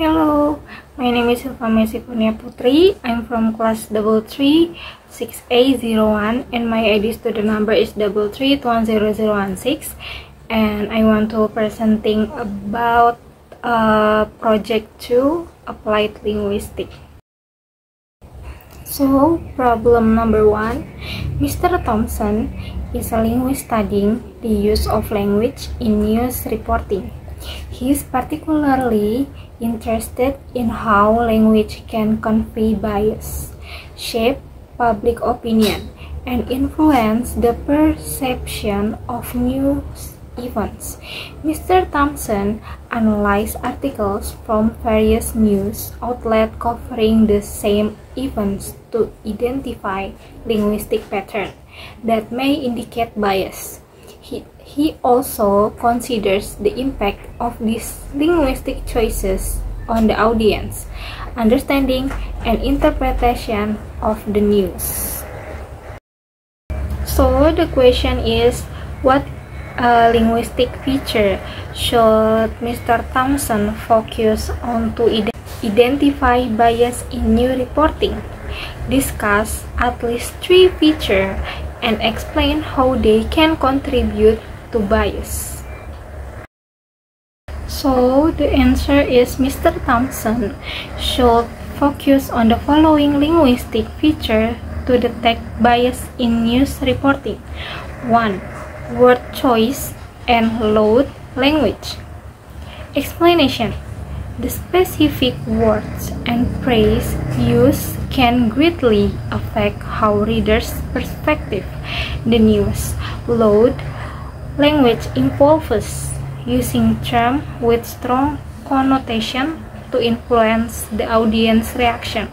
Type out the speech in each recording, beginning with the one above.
Hello, my name is Silva Messi Kurnia Putri. I'm from class 336A01 and my ID student number is 3310016, and I want to presenting about project 2 applied linguistics. So, problem number 1. Mr. Thompson is a linguist studying the use of language in news reporting. He is particularly interested in how language can convey bias, shape public opinion, and influence the perception of news events. Mr. Thompson analyzed articles from various news outlets covering the same events to identify linguistic patterns that may indicate bias. He also considers the impact of these linguistic choices on the audience, understanding and interpretation of the news. So the question is, what linguistic feature should Mr. Thompson focus on to identify bias in news reporting? Discuss at least 3 features and explain how they can contribute to bias. So the answer is Mr. Thompson should focus on the following linguistic feature to detect bias in news reporting. 1. Word choice and load language. Explanation. The specific words and phrase used can greatly affect how readers perceive the news. Load language involves using terms with strong connotation to influence the audience reaction.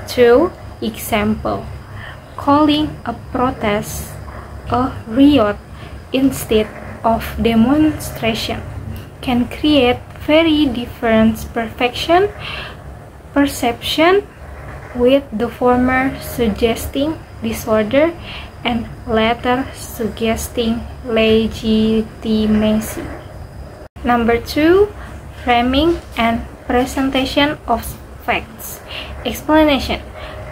2. Example. Calling a protest a riot instead of demonstration can create very different perception, with the former suggesting disorder and latter suggesting legitimacy. Number 2. Framing and presentation of facts. Explanation.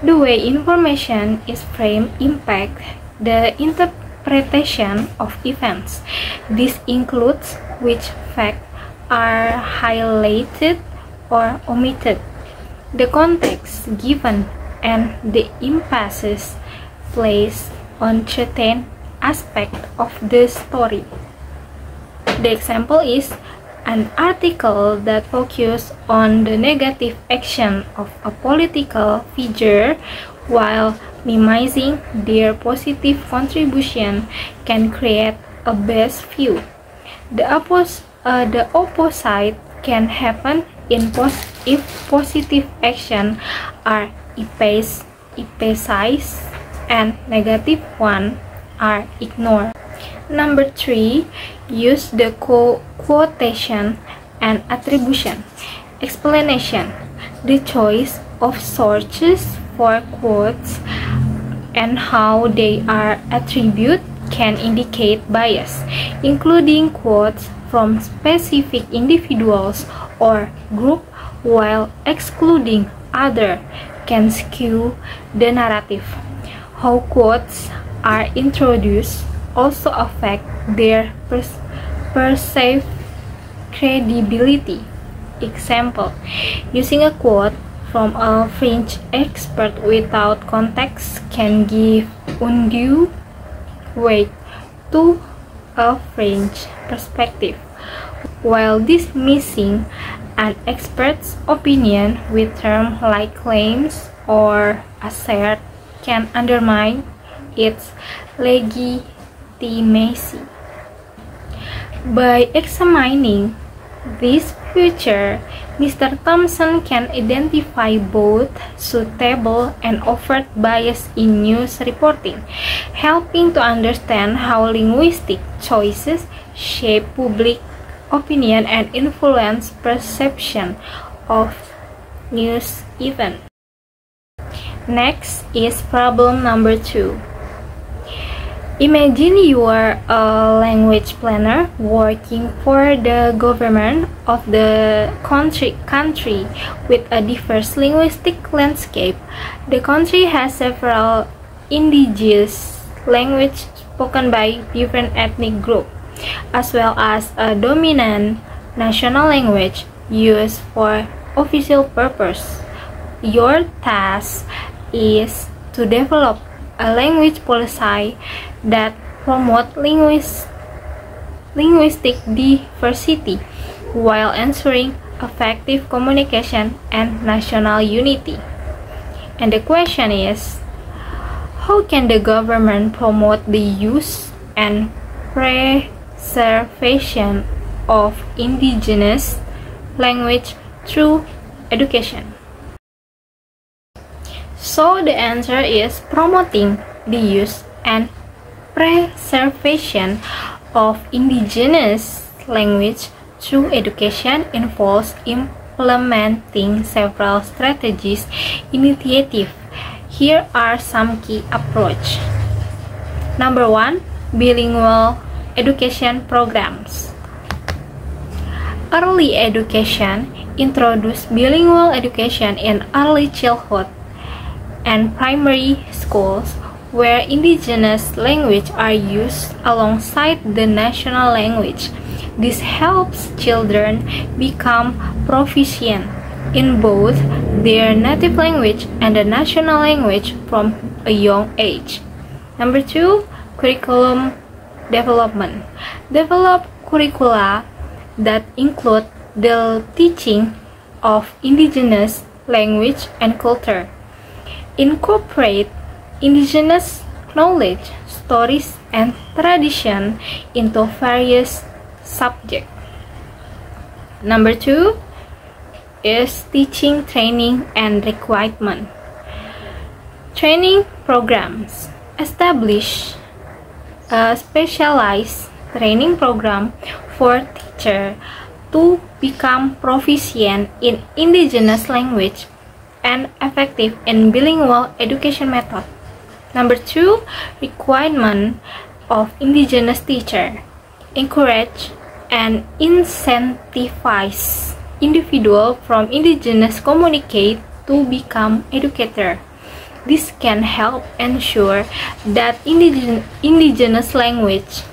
The way information is framed impacts the interpretation of events. This includes which facts are highlighted or omitted, the context given, and the emphasis placed on certain aspect of the story. The example is an article that focuses on the negative action of a political figure while minimizing their positive contribution can create a biased view. The opposite can happen if positive action are emphasized and negative ones are ignored. Number 3. Use the quotation and attribution. Explanation. The choice of sources for quotes and how they are attributed can indicate bias, including quotes from specific individuals or groups while excluding others can skew the narrative. How quotes are introduced also affect their perceived credibility. Example. Using a quote from a French expert without context can give undue weight to a French perspective, while dismissing an expert's opinion with terms like claims or assert can undermine its legitimacy. By examining this feature, Mr. Thompson can identify both suitable and overt bias in news reporting, helping to understand how linguistic choices shape public opinion and influence perception of news events. Next is problem number 2. Imagine you are a language planner working for the government of the country with a diverse linguistic landscape. The country has several indigenous languages spoken by different ethnic groups, as well as a dominant national language used for official purpose. Your task is to develop a language policy that promotes linguistic diversity while ensuring effective communication and national unity. And the question is, how can the government promote the use and preservation of indigenous language through education? So the answer is promoting the use and preservation of indigenous language through education involves implementing several strategies initiatives. Here are some key approach. Number 1, bilingual education programs. Early education introduce bilingual education in early childhood and primary schools where indigenous language are used alongside the national language. This helps children become proficient in both their native language and the national language from a young age. Number 2, curriculum development. Develop curricula that include the teaching of indigenous language and culture. Incorporate indigenous knowledge, stories, and tradition into various subjects. Number 2 is teaching, training, and requirement. Training programs. Establish a specialized training program for teachers to become proficient in indigenous language and effective in bilingual education method. Number 2, requirement of indigenous teacher. Encourage and incentivize individuals from indigenous communicate to become educator. This can help ensure that indigenous language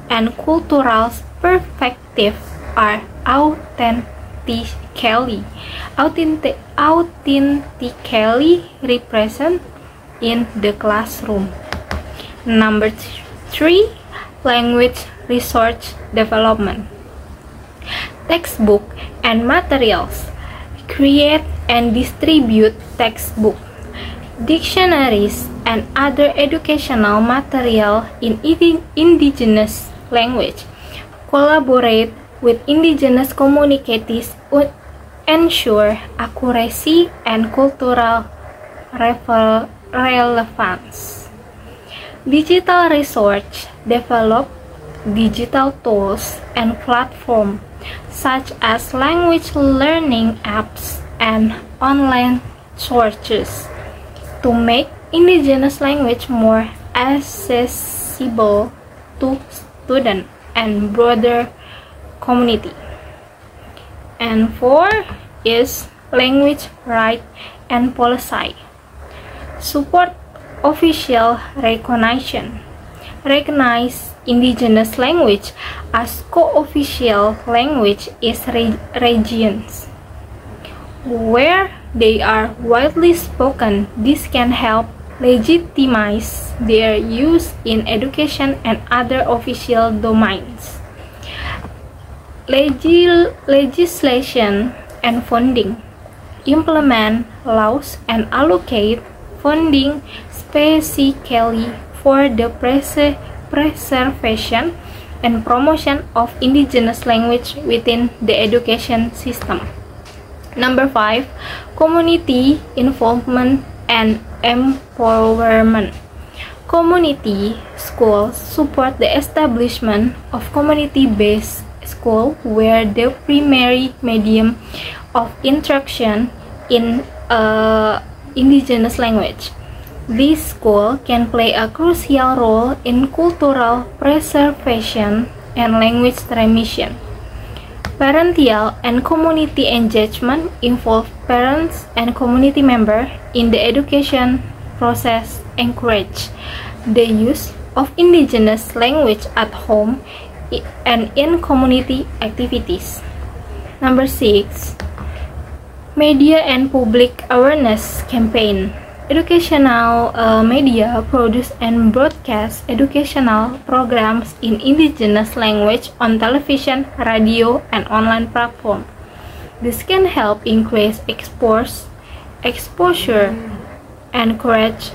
and cultural perspective are authentically represent in the classroom. Number 3, language research development. Textbook and materials. Create and distribute textbook, dictionaries, and other educational material in indigenous language. Collaborate with indigenous communities to ensure accuracy and cultural relevance. Digital research. Develop digital tools and platforms such as language learning apps and online sources to make indigenous language more accessible to students and broader community. And 4 is language right and policy. Support official recognition. Recognize indigenous language as co-official language in regions where they are widely spoken. This can help legitimize their use in education and other official domains. Legislation and funding. Implement laws and allocate funding specifically for the preservation and promotion of indigenous language within the education system. Number 5, community involvement and empowerment. Community schools support the establishment of community-based school where the primary medium of instruction in indigenous language. This school can play a crucial role in cultural preservation and language transmission. Parental and community engagement involve parents and community members in the education process, encourage the use of indigenous language at home and in community activities. Number 6. Media and public awareness campaign. Educational media produce and broadcast educational programs in indigenous language on television, radio, and online platform. This can help increase exposure, and encourage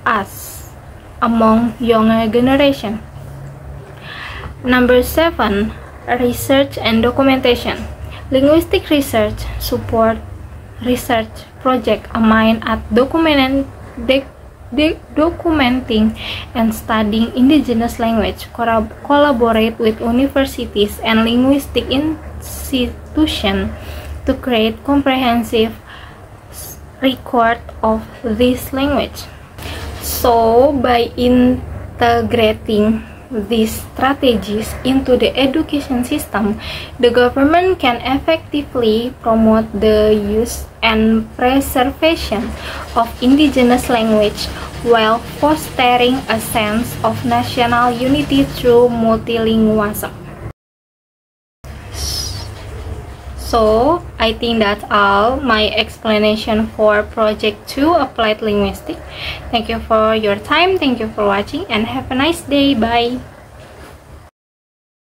us among younger generation. Number 7. Research and documentation. Linguistic research support research project aimed at documenting and studying indigenous language, collaborate with universities and linguistic institutions to create comprehensive record of this language. So, by integrating these strategies into the education system, the government can effectively promote the use and preservation of indigenous language while fostering a sense of national unity through multilingualism. So, I think that's all my explanation for Project 2 Applied Linguistics. Thank you for your time, thank you for watching, and have a nice day. Bye!